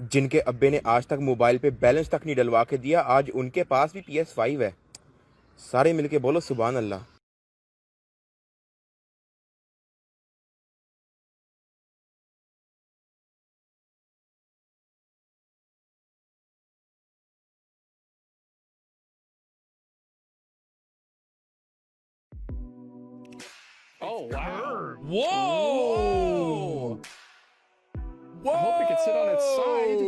जिनके अब्बे ने आज तक मोबाइल पे बैलेंस तक नहीं डलवा के दिया, आज उनके पास भी PS5 है। सारे मिलके बोलो सुभान अल्लाह। Oh, wow. Whoa! Whoa! I hope it can sit on its side.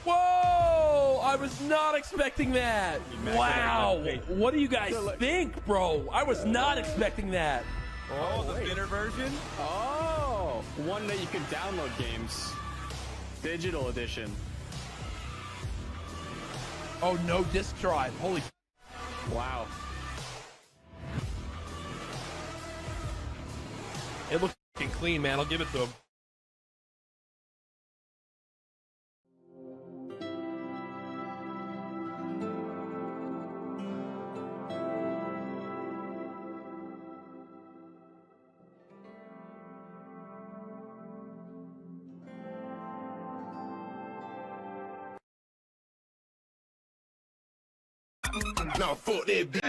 Whoa! I was not expecting that. Wow! What do you guys think, bro? I was not expecting that. Oh, the bitter version? Oh, one that you can download games. Digital edition. Oh, no disk drive. Holy. Wow. It looks fucking clean, man. I'll give it to him. Nah, fuck that bitch.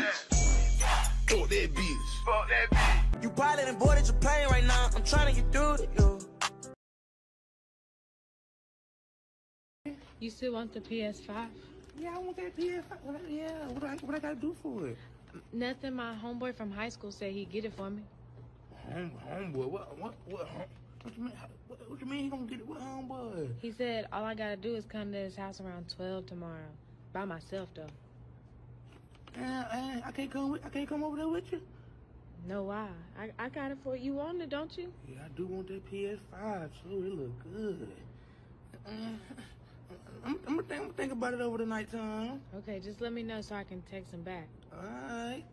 Fuck that bitch. Fuck that bitch. You pilot and boarded your plane right now. I'm trying to get through to you. You still want the PS5? Yeah, I want that PS5. What I gotta do for it? Nothing. My homeboy from high school said he'd get it for me. Homeboy, what you mean he gonna get it with homeboy? He said all I gotta do is come to his house around 12 tomorrow. By myself, though. I can't come over there with you? No, why? I got it for you. You want it, don't you? Yeah, I do want that PS5 too. It look good. I'm gonna think about it over the nighttime. Okay, just let me know so I can text him back. Alright.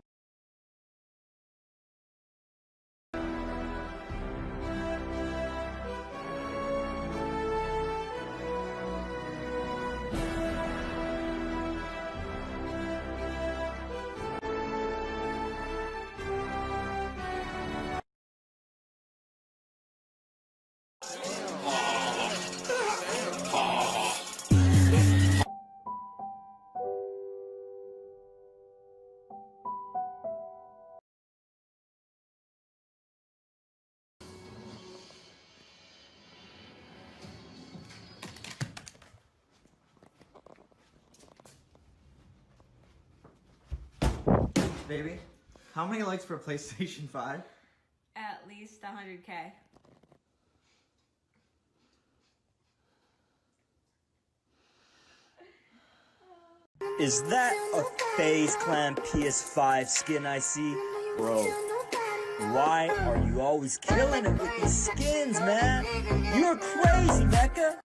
Baby, how many likes for PlayStation 5? At least 100K. Is that a FaZe Clan PS5 skin I see? Bro, why are you always killing it with these skins, man? You're crazy, Mecca!